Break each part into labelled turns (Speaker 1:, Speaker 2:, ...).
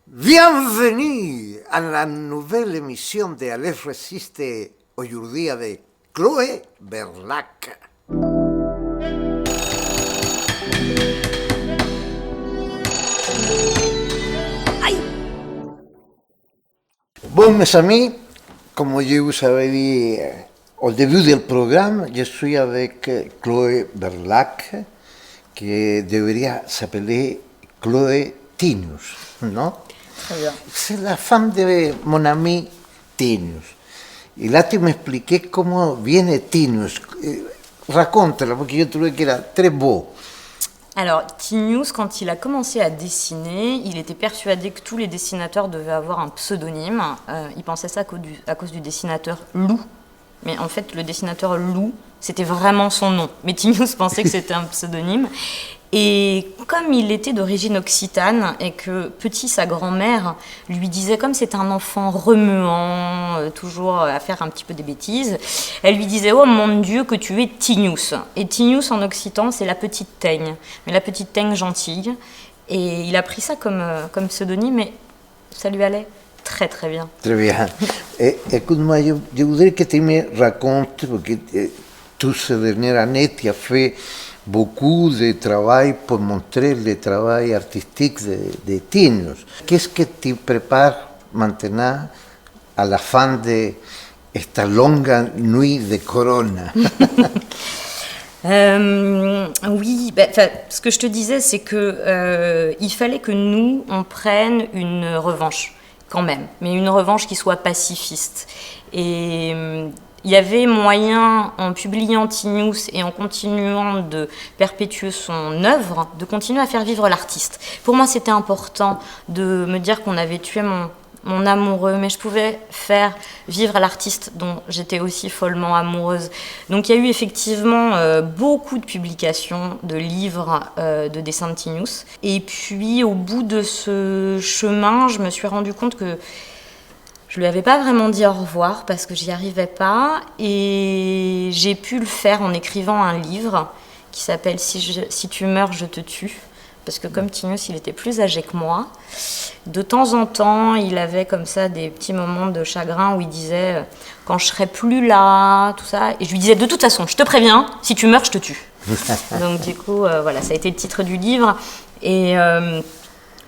Speaker 1: Bienvenue à la nouvelle émission de Aleph Résiste aujourd'hui avec Chloé Berlac. Bon, mes amis, comme je vous avais dit au début du programme, je suis avec Chloé Berlac, qui devrait s'appeler Chloé Tinius, non?
Speaker 2: Très bien.
Speaker 1: C'est la femme de mon ami Tinius. Et là, tu m'expliquais comment viene Tinius. Raconte-la, parce que je trouvais qu'il era très beau.
Speaker 2: Alors, Tinius, quand il a commencé à dessiner, il était persuadé que tous les dessinateurs devaient avoir un pseudonyme. Il pensait ça à cause du dessinateur Lou. Mais en fait, le dessinateur Lou, c'était vraiment son nom. Mais Tinius pensait que c'était un pseudonyme. Et comme il était d'origine occitane et que petit, sa grand-mère lui disait, comme c'est un enfant remuant, toujours à faire un petit peu des bêtises, elle lui disait « Oh mon Dieu, que tu es Tinius !» Et Tinius en occitan, c'est la petite teigne, mais la petite teigne gentille. Et il a pris ça comme pseudonyme et ça lui allait très très bien.
Speaker 1: Très bien. Écoute-moi, je voudrais que tu me racontes, parce que toutes ces dernières années, tu as fait beaucoup de travail pour montrer le travail artistique de Tinius. Qu'est-ce que tu prépares maintenant à la fin de esta longa nuit de Corona?
Speaker 2: Oui, ce que je te disais, c'est que il fallait que nous, on prenne une revanche, quand même, mais une revanche qui soit pacifiste. Et il y avait moyen, en publiant Tinius et en continuant de perpétuer son œuvre, de continuer à faire vivre l'artiste. Pour moi, c'était important de me dire qu'on avait tué mon amoureux, mais je pouvais faire vivre l'artiste dont j'étais aussi follement amoureuse. Donc il y a eu effectivement beaucoup de publications, de livres, de dessins de Tinius. Et puis au bout de ce chemin, je me suis rendu compte que je lui avais pas vraiment dit au revoir parce que j'y arrivais pas. Et j'ai pu le faire en écrivant un livre qui s'appelle « Si tu meurs, je te tue ». Parce que comme Tinius, il était plus âgé que moi, de temps en temps, il avait comme ça des petits moments de chagrin où il disait « quand je serai plus là », tout ça. Et je lui disais « de toute façon, je te préviens, si tu meurs, je te tue ». Donc du coup, voilà, ça a été le titre du livre. Et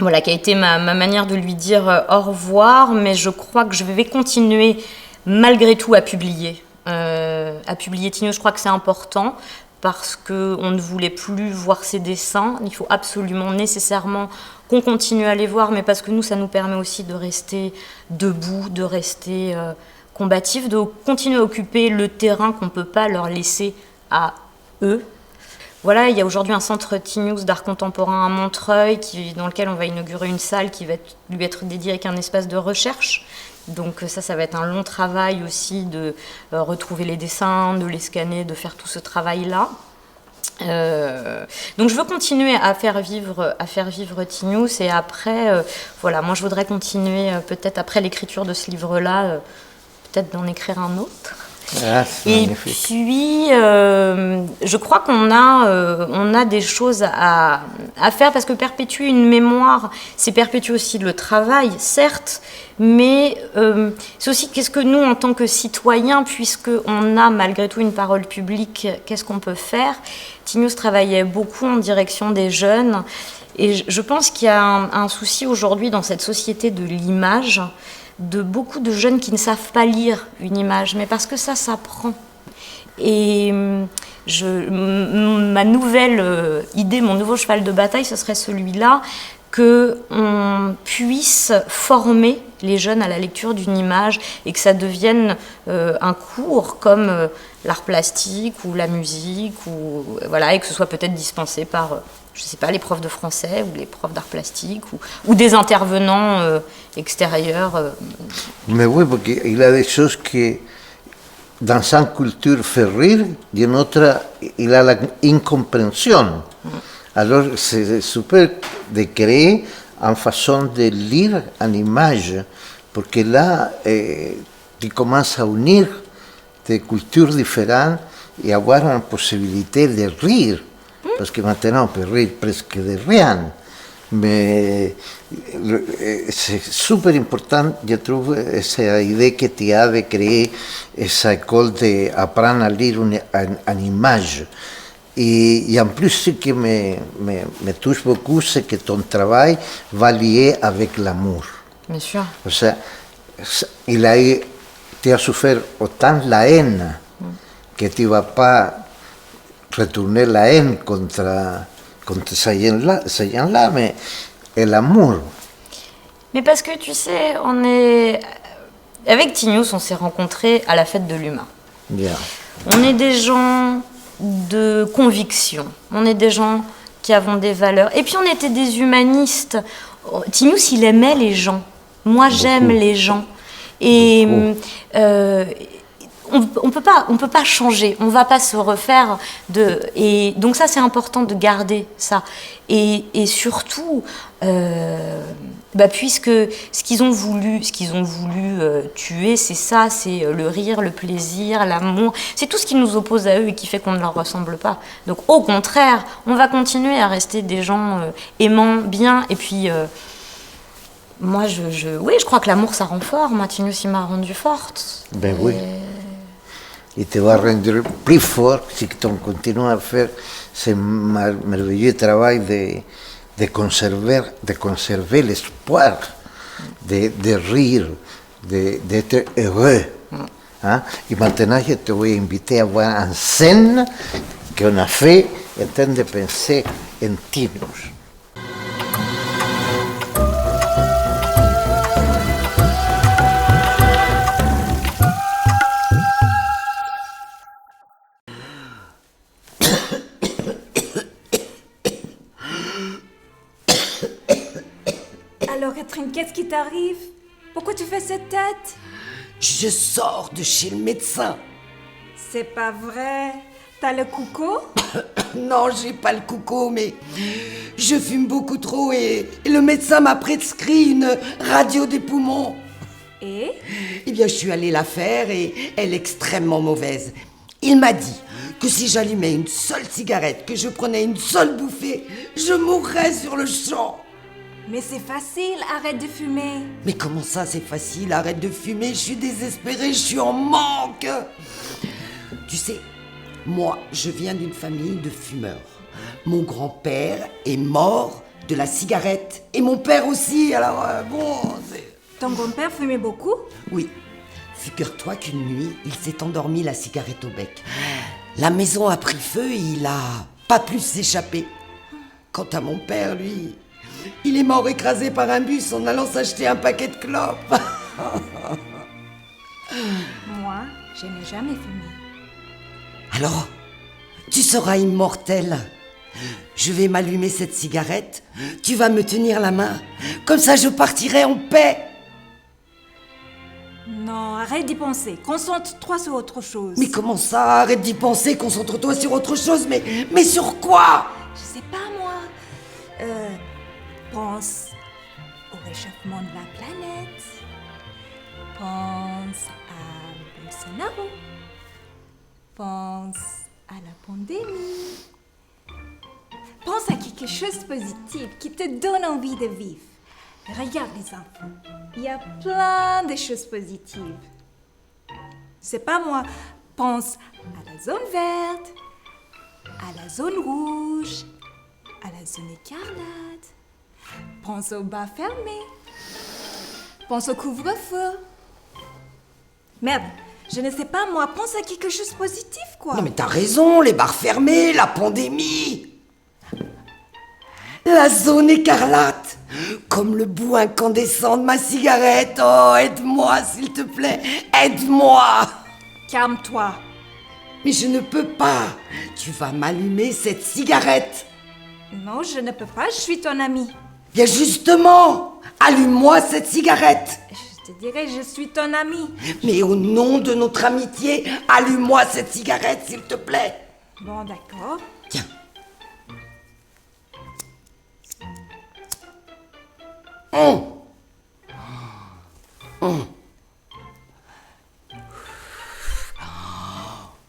Speaker 2: voilà, qui a été ma manière de lui dire au revoir. Mais je crois que je vais continuer malgré tout à publier. Tinius, je crois que c'est important. Parce qu'on ne voulait plus voir ses dessins. Il faut absolument, nécessairement qu'on continue à les voir, mais parce que nous, ça nous permet aussi de rester debout, de rester combatifs, de continuer à occuper le terrain qu'on ne peut pas leur laisser à eux. Voilà, il y a aujourd'hui un centre Tinius d'art contemporain à Montreuil, dans lequel on va inaugurer une salle qui va lui être dédiée avec un espace de recherche. Donc ça va être un long travail aussi de retrouver les dessins, de les scanner, de faire tout ce travail-là. Donc je veux continuer à faire vivre Tinius et après, voilà, moi je voudrais continuer peut-être après l'écriture de ce livre-là, peut-être d'en écrire un autre.
Speaker 1: Ah,
Speaker 2: et
Speaker 1: magnifique.
Speaker 2: puis, je crois qu'on a des choses à faire parce que perpétuer une mémoire, c'est perpétuer aussi le travail, certes, mais c'est aussi qu'est-ce que nous, en tant que citoyens, puisqu'on a malgré tout une parole publique, qu'est-ce qu'on peut faire? Tinius travaillait beaucoup en direction des jeunes et je pense qu'il y a un souci aujourd'hui dans cette société de l'image, de beaucoup de jeunes qui ne savent pas lire une image, mais parce que ça s'apprend. Et ma nouvelle idée, mon nouveau cheval de bataille, ce serait celui-là, qu'on puisse former les jeunes à la lecture d'une image et que ça devienne un cours comme l'art plastique ou la musique, voilà, et que ce soit peut-être dispensé par je ne sais pas, les profs de français ou les profs d'art plastique ou des intervenants extérieurs.
Speaker 1: Mais oui, parce qu'il y a des choses qui, dans sa culture, font rire, et une autre, il a l'incompréhension. Alors, c'est super de créer une façon de lire en image, parce que là, tu commences à unir des cultures différentes et avoir une possibilité de rire. Parce que maintenant on peut rire presque de rien. Mais c'est super important, je trouve, cette idée que tu as de créer cette école d'apprendre à lire en image. Et en plus, ce qui me touche beaucoup, c'est que ton travail va lier avec l'amour.
Speaker 2: Bien sûr.
Speaker 1: O sea, tu as souffert autant la haine que tu ne vas pas retourner la haine contre ces gens-là, mais l'amour.
Speaker 2: Mais parce que tu sais, avec Tignous, on s'est rencontrés à la fête de l'humain.
Speaker 1: Yeah.
Speaker 2: On est des gens de conviction, on est des gens qui avons des valeurs. Et puis on était des humanistes. Tignous, il aimait les gens. Moi, j'aime les gens. Et on peut pas changer, on va pas se refaire et donc ça c'est important de garder ça et surtout puisque ce qu'ils ont voulu tuer, c'est ça, c'est le rire, le plaisir, l'amour, c'est tout ce qui nous oppose à eux et qui fait qu'on ne leur ressemble pas. Donc au contraire, on va continuer à rester des gens aimants, bien, et puis moi je crois que l'amour ça rend fort. Moi Tignous il m'a rendue forte.
Speaker 1: Ben oui. Et te va rendre plus fort si tu continues à faire ce merveilleux travail de conserver l'espoir, de rire, d'être heureux. Hein? Et maintenant, je te vais inviter à voir en scène qu'on a fait en train de penser en Tignous.
Speaker 3: Alors Catherine, qu'est-ce qui t'arrive? Pourquoi tu fais cette tête?
Speaker 4: Je sors de chez le médecin.
Speaker 3: C'est pas vrai. T'as le coucou?
Speaker 4: Non, j'ai pas le coucou, mais je fume beaucoup trop et le médecin m'a prescrit une radio des poumons.
Speaker 3: Et?
Speaker 4: Eh bien, je suis allée la faire et elle est extrêmement mauvaise. Il m'a dit que si j'allumais une seule cigarette, que je prenais une seule bouffée, je mourrais sur le champ.
Speaker 3: Mais c'est facile, arrête de fumer.
Speaker 4: Mais comment ça, c'est facile? Arrête de fumer, je suis désespérée, je suis en manque. Tu sais, moi, je viens d'une famille de fumeurs. Mon grand-père est mort de la cigarette. Et mon père aussi, alors c'est...
Speaker 3: Ton grand-père fumait beaucoup?
Speaker 4: Oui. Figure-toi qu'une nuit, il s'est endormi la cigarette au bec. La maison a pris feu et il a pas pu s'échapper. Quant à mon père, lui... il est mort écrasé par un bus en allant s'acheter un paquet de clopes.
Speaker 3: Moi, je n'ai jamais fumé.
Speaker 4: Alors, tu seras immortel. Je vais m'allumer cette cigarette. Tu vas me tenir la main. Comme ça, je partirai en paix.
Speaker 3: Non, arrête d'y penser. Concentre-toi sur autre chose.
Speaker 4: Mais comment ça? Arrête d'y penser. Concentre-toi sur autre chose. Mais sur quoi?
Speaker 3: Je sais pas, moi. Pense au réchauffement de la planète. Pense à Bolsonaro. Pense à la pandémie. Pense à quelque chose de positif qui te donne envie de vivre. Regarde les enfants. Il y a plein de choses positives. C'est pas moi. Pense à la zone verte, à la zone rouge, à la zone écarlate. Pense aux bars fermés. Pense au couvre-feu. Merde, je ne sais pas moi, pense à quelque chose de positif, quoi.
Speaker 4: Non mais t'as raison, les bars fermés, la pandémie. La zone écarlate. Comme le bout incandescent de ma cigarette. Oh, aide-moi, s'il te plaît. Aide-moi.
Speaker 3: Calme-toi.
Speaker 4: Mais je ne peux pas. Tu vas m'allumer cette cigarette.
Speaker 3: Non, je ne peux pas, je suis ton ami.
Speaker 4: Bien justement, allume-moi cette cigarette.
Speaker 3: Je te dirais, je suis ton ami.
Speaker 4: Mais au nom de notre amitié, allume-moi cette cigarette, s'il te plaît.
Speaker 3: Bon, d'accord.
Speaker 4: Tiens.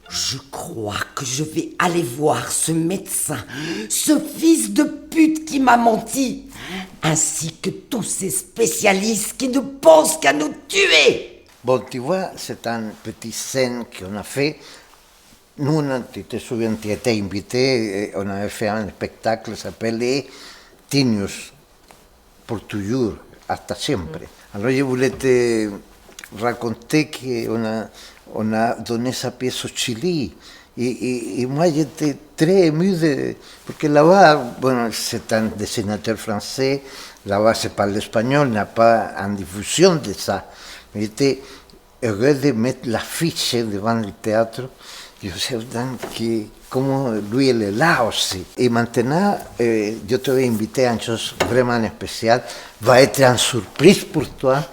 Speaker 4: Je crois que je vais aller voir ce médecin, ce fils de pute qui m'a menti. ainsi que tous ces spécialistes qui ne pensent qu'à nous tuer.
Speaker 1: Bon, tu vois, c'est un petit scène qu'on a fait. Nous, tu te souviens, tu étais invité, on avait fait un spectacle qui s'appelait Tinius, pour toujours, hasta siempre. Alors je voulais te raconter qu'on a donné sa pièce au Chili. Et moi, j'étais très ému parce que là-bas, bon, c'est un dessinateur français, là-bas, c'est pas l'espagnol, il n'y a pas en diffusion de ça. Mais j'étais heureux de mettre l'affiche devant le théâtre. Je sais que comme lui, il est là aussi. Et maintenant, je te vais inviter à une chose vraiment spéciale. Va être une surprise pour toi,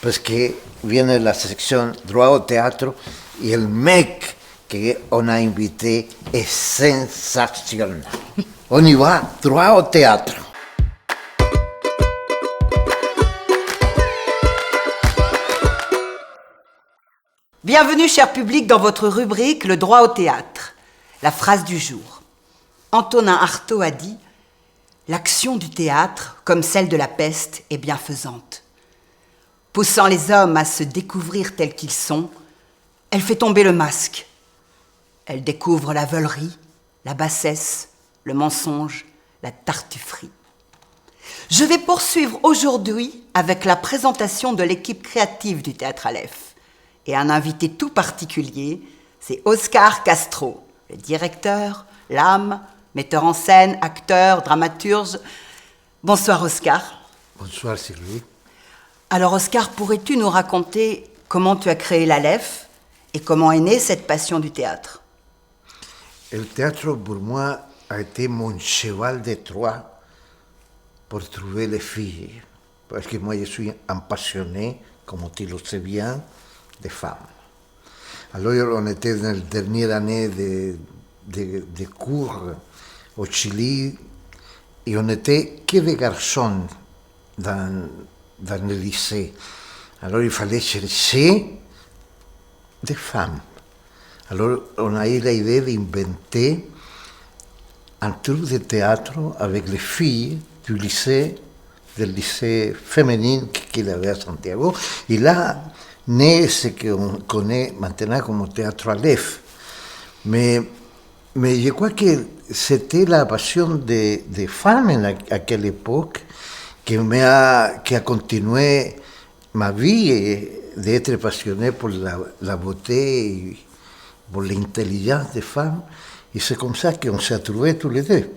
Speaker 1: parce que vient la section droit au théâtre et le mec qu'on a invité est sensationnel. On y va, droit au théâtre.
Speaker 5: Bienvenue, cher public, dans votre rubrique Le droit au théâtre. La phrase du jour. Antonin Artaud a dit « L'action du théâtre, comme celle de la peste, est bienfaisante. Poussant les hommes à se découvrir tels qu'ils sont, elle fait tomber le masque. Elle découvre la veulerie, la bassesse, le mensonge, la tartufferie. » Je vais poursuivre aujourd'hui avec la présentation de l'équipe créative du Théâtre Aleph. Et un invité tout particulier, c'est Oscar Castro, le directeur, l'âme, metteur en scène, acteur, dramaturge. Bonsoir Oscar.
Speaker 1: Bonsoir Sylvie.
Speaker 5: Alors Oscar, pourrais-tu nous raconter comment tu as créé l'Aleph et comment est née cette passion du théâtre?
Speaker 1: Le théâtre pour moi a été mon cheval de Troie pour trouver les filles. Parce que moi je suis un passionné, comme tu le sais bien, des femmes. Alors on était dans la dernière année de cours au Chili et on n'était que des garçons dans le lycée. Alors il fallait chercher des femmes. Alors on a eu l'idée d'inventer un truc de théâtre avec les filles du lycée féminin qu'il avait à Santiago. Et là, naît ce qu'on connaît maintenant comme Théâtre Aleph. Mais je crois que c'était la passion des femmes à quelle époque qui a continué ma vie d'être passionné pour la beauté et pour l'intelligence des femmes. Et c'est comme ça qu'on s'est trouvés tous les deux.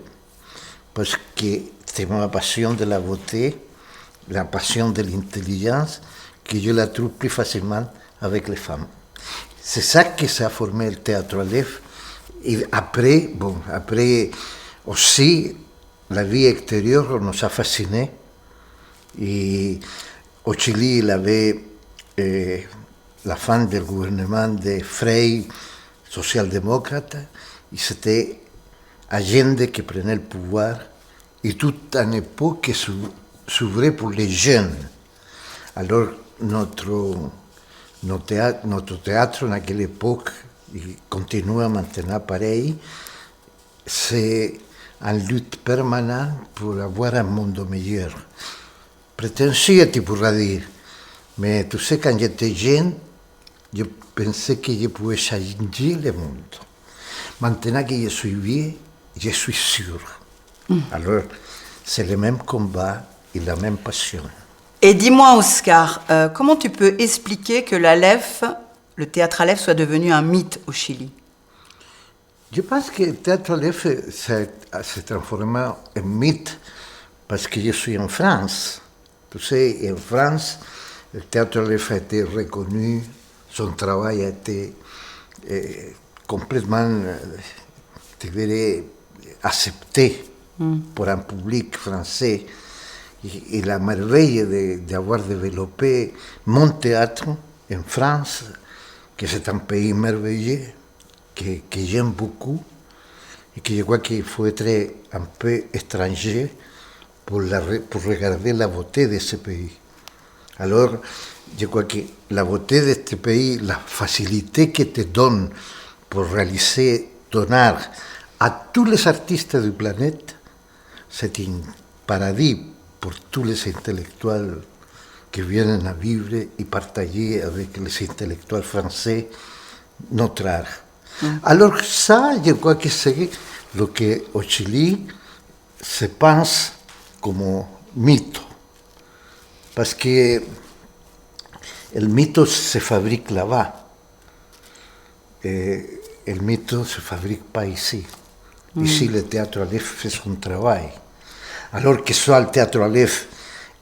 Speaker 1: Parce que c'est ma passion de la beauté, la passion de l'intelligence, que je la trouve plus facilement avec les femmes. C'est ça que ça a formé le Théâtre Aleph. Et après aussi, la vie extérieure nous a fascinés. Et au Chili, il y avait la fin du gouvernement de Frei, social-démocrate, et c'était Allende qui prenait le pouvoir, et toute une époque qui s'ouvrait pour les jeunes. Alors, notre théâtre, à quelle époque, il continue maintenant pareil, c'est une lutte permanente pour avoir un monde meilleur. Prétentieux, tu pourras dire, mais tu sais, quand j'étais jeune, je pensais que je pouvais changer le monde. Maintenant que je suis vieux, je suis sûr. Alors, c'est le même combat et la même passion.
Speaker 5: Et dis-moi, Oscar, comment tu peux expliquer que le théâtre Aleph soit devenu un mythe au Chili?
Speaker 1: Je pense que le théâtre Aleph s'est transformé en mythe parce que je suis en France. Tu sais, en France, le théâtre Aleph a été reconnu, son travail a été complètement, je dirais, accepté pour un public français. Et la merveille d'avoir développé mon théâtre en France, que c'est un pays merveilleux, que j'aime beaucoup, et que je crois qu'il faut être un peu étranger pour regarder la beauté de ce pays. Alors, je crois que la beauté de ce pays, la facilité que te donne pour réaliser ton art à tous les artistes du planète, c'est un paradis pour tous les intellectuels qui viennent à vivre et partager avec les intellectuels français notre art. Alors ça, je crois que c'est ce qu'au Chili se pense comme mito. Parce que le mythe se fabrique là-bas. Et le mythe ne se fabrique pas ici. Ici, le théâtre Aleph fait son travail. Alors que soit le théâtre Aleph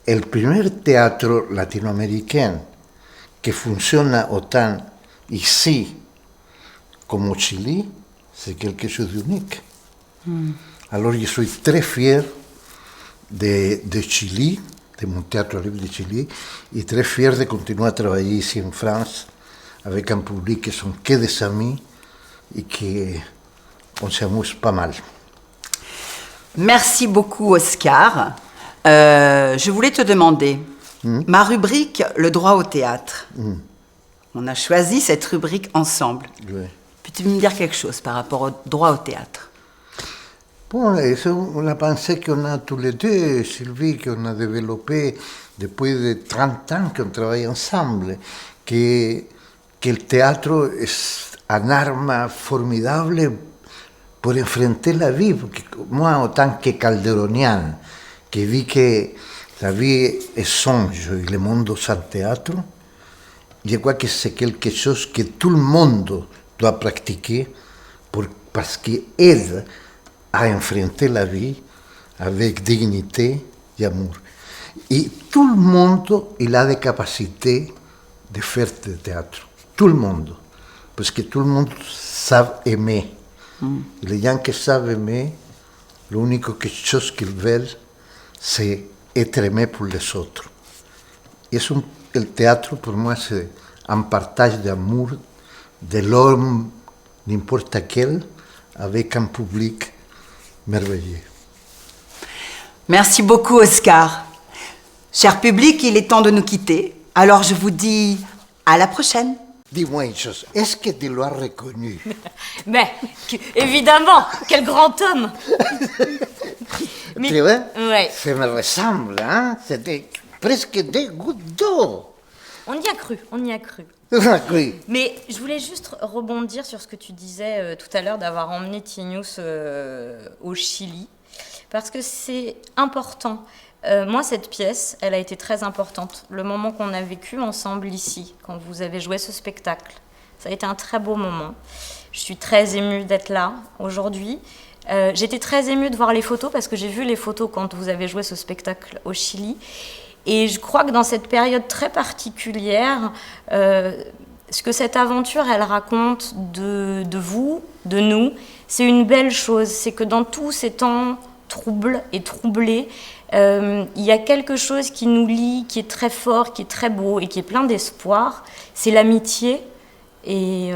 Speaker 1: el primer théâtre latino-américain qui fonctionne autant ici comme au Chili, c'est quelque chose d'unique. Alors je suis très fier de Chili, de mon théâtre Aleph de Chili, et très fier de continuer à travailler ici en France avec un public qui sont que des amis et qu'on s'amuse pas mal.
Speaker 5: Merci beaucoup, Oscar. Je voulais te demander, ma rubrique, le droit au théâtre. On a choisi cette rubrique ensemble.
Speaker 1: Oui.
Speaker 5: Peux-tu me dire quelque chose par rapport au droit au théâtre?
Speaker 1: Bon, c'est la pensée qu'on a tous les deux, Sylvie, qu'on a développée depuis de 30 ans qu'on travaille ensemble, que le théâtre est une arme formidable pour affronter la vie. Porque moi, en tant que calderonien, qui vit que la vie est songe et le monde sans théâtre, je crois que c'est quelque chose que tout le monde doit pratiquer parce qu'il aide à affronter la vie avec dignité et amour. Et tout le monde il a des capacités de faire du théâtre. Tout le monde. Parce que tout le monde sait aimer. Et les gens qui savent aimer, l'unique chose qu'ils veulent, c'est être aimé pour les autres. Et le théâtre, pour moi, c'est un partage d'amour de l'homme, n'importe quel, avec un public merveilleux.
Speaker 5: Merci beaucoup, Oscar. Cher public, il est temps de nous quitter. Alors je vous dis à la prochaine.
Speaker 1: Dis-moi une chose, est-ce que tu l'as reconnu?
Speaker 2: Mais, évidemment, quel grand homme. Mais,
Speaker 1: Tu vois?
Speaker 2: ouais.
Speaker 1: Ça me ressemble, hein? C'était presque des gouttes d'eau.
Speaker 2: On y a cru, on y a cru.
Speaker 1: Oui.
Speaker 2: Mais je voulais juste rebondir sur ce que tu disais tout à l'heure d'avoir emmené Tinius au Chili, parce que c'est important. Moi, cette pièce, elle a été très importante. Le moment qu'on a vécu ensemble ici, quand vous avez joué ce spectacle, ça a été un très beau moment. Je suis très émue d'être là aujourd'hui. J'étais très émue de voir les photos, parce que j'ai vu les photos quand vous avez joué ce spectacle au Chili. Et je crois que dans cette période très particulière, ce que cette aventure, elle raconte de vous, de nous, c'est une belle chose. C'est que dans tous ces temps troubles et troublés, il y a quelque chose qui nous lie, qui est très fort, qui est très beau et qui est plein d'espoir. C'est l'amitié et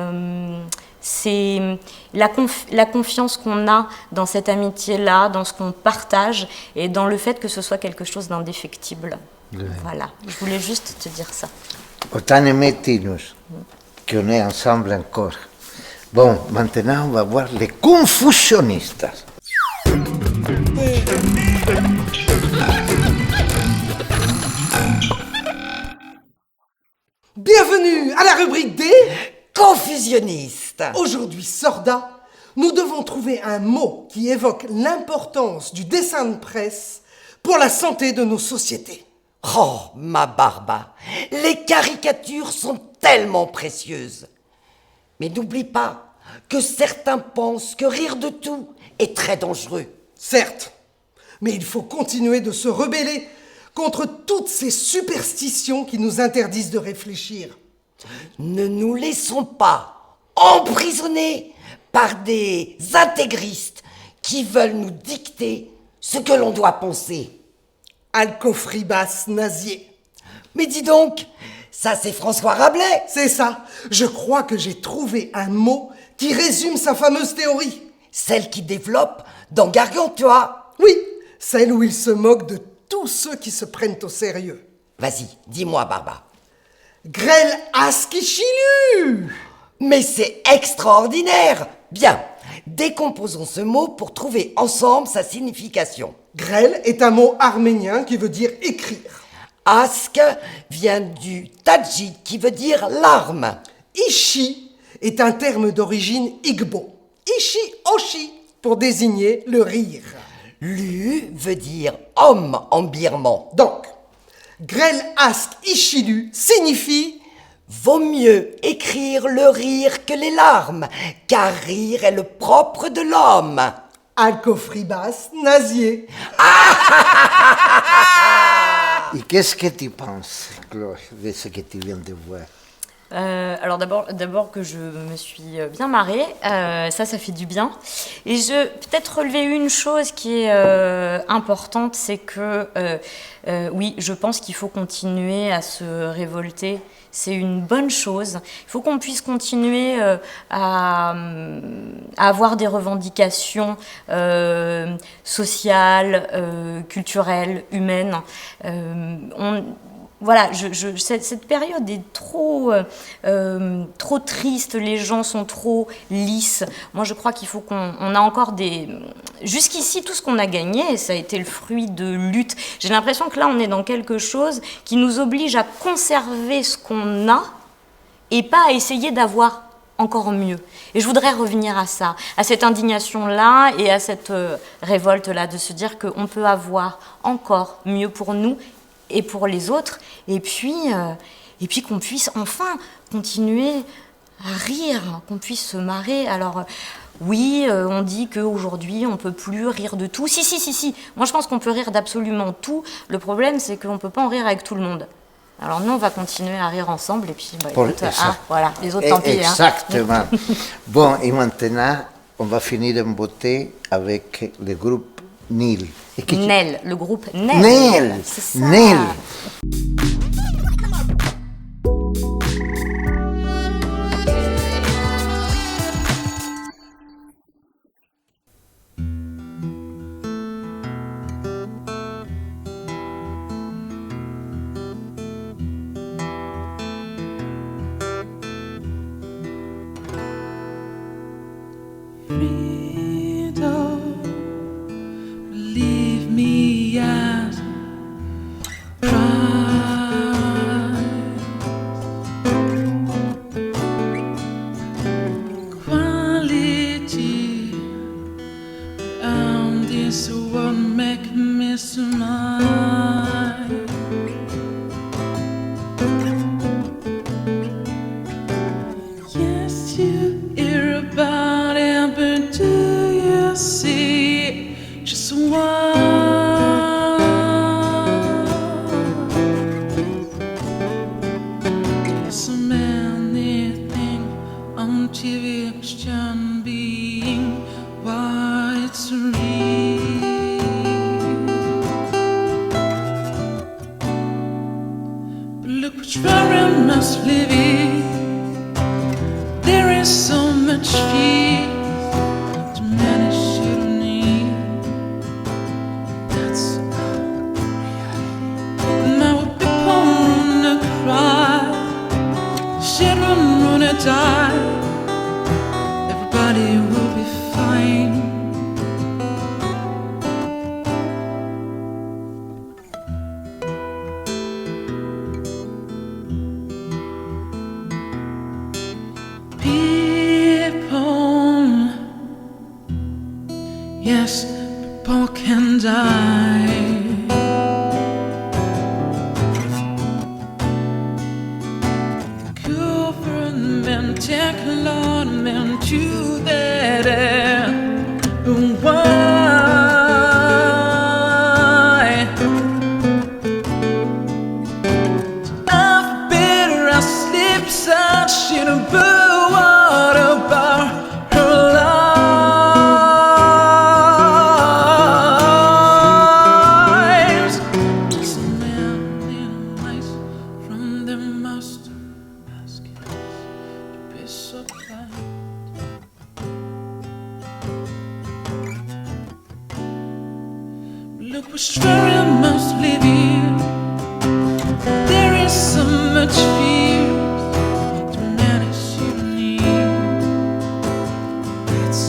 Speaker 2: c'est la confiance qu'on a dans cette amitié-là, dans ce qu'on partage et dans le fait que ce soit quelque chose d'indéfectible.
Speaker 1: Oui.
Speaker 2: Voilà, je voulais juste te dire ça.
Speaker 1: Autant aimé Tinus, qu'on est ensemble encore. Bon, maintenant on va voir les confusionnistes.
Speaker 6: Bienvenue à la rubrique des
Speaker 4: Confusionniste.
Speaker 6: Aujourd'hui, Sorda, nous devons trouver un mot qui évoque l'importance du dessin de presse pour la santé de nos sociétés.
Speaker 4: Oh, ma Barba, les caricatures sont tellement précieuses. Mais n'oublie pas que certains pensent que rire de tout est très dangereux.
Speaker 6: Certes, mais il faut continuer de se rebeller contre toutes ces superstitions qui nous interdisent de réfléchir.
Speaker 4: Ne nous laissons pas emprisonner par des intégristes qui veulent nous dicter ce que l'on doit penser.
Speaker 6: Alcofribas Nazier.
Speaker 4: Mais dis donc, ça c'est François Rabelais.
Speaker 6: C'est ça. Je crois que j'ai trouvé un mot qui résume sa fameuse théorie.
Speaker 4: Celle qui développe dans Gargantua.
Speaker 6: Oui, celle où il se moque de tous ceux qui se prennent au sérieux.
Speaker 4: Vas-y, dis-moi, Barba.
Speaker 6: Grêle Asquichilu.
Speaker 4: Mais c'est extraordinaire. Bien, Décomposons ce mot pour trouver ensemble sa signification.
Speaker 6: Grêle est un mot arménien qui veut dire écrire.
Speaker 4: Ask vient du tadjik qui veut dire larme.
Speaker 6: Ishi est un terme d'origine igbo. Ishi-oshi pour désigner le rire.
Speaker 4: Lu veut dire homme en birman.
Speaker 6: Donc, Grêle Ask Ishilu signifie
Speaker 4: Vaut mieux écrire le rire que les larmes, car rire est le propre de l'homme.
Speaker 6: Alcofribas Nazier.
Speaker 1: Et qu'est-ce que tu penses, Chloé, de ce que tu viens de voir?
Speaker 2: Alors d'abord que je me suis bien marrée, ça fait du bien. Et je peut-être relever une chose qui est importante, c'est que oui, je pense qu'il faut continuer à se révolter. C'est une bonne chose. Il faut qu'on puisse continuer à avoir des revendications sociales, culturelles, humaines. Voilà, cette période est trop triste, les gens sont trop lisses. Moi, je crois qu'il faut qu'on a encore des... Jusqu'ici, tout ce qu'on a gagné, ça a été le fruit de lutte. J'ai l'impression que là, on est dans quelque chose qui nous oblige à conserver ce qu'on a et pas à essayer d'avoir encore mieux. Et je voudrais revenir à ça, à cette indignation-là et à cette révolte-là, de se dire qu'on peut avoir encore mieux pour nous et pour les autres, et puis qu'on puisse enfin continuer à rire, qu'on puisse se marrer. Alors oui, on dit qu'aujourd'hui on peut plus rire de tout. Si. Moi je pense qu'on peut rire d'absolument tout. Le problème c'est qu'on peut pas en rire avec tout le monde. Alors nous on va continuer à rire ensemble et puis écoute, voilà, les autres tant pis.
Speaker 1: Exactement. Bon, et maintenant on va finir en beauté avec le groupe Nil.
Speaker 2: Nel, le groupe Nel.
Speaker 1: Nel,
Speaker 2: c'est ça.
Speaker 1: Nel.
Speaker 7: Leave me as pride. Quality and this what make me smile. Yes, you hear about it, but do you see just one? So many things on TV question being why it's real. But look which very must live in. There is so much fear to manage you need. That's now people wanna cry, children wanna die. Everybody will be fine. People, yes, people can die. Government take a lot of men to that end. Why? I've better I sleep such in a what about her lives? So many nights from the master basket to be so kind. Look what story I must live in. There is so much fear to manage you need. That's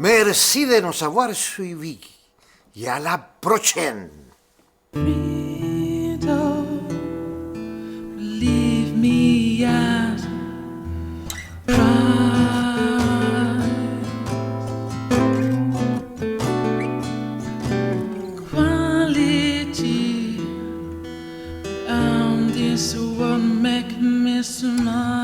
Speaker 1: Merci de nous avoir suivis. Et à la prochaine.
Speaker 7: Leave me as pride. Quality, this one make me smile.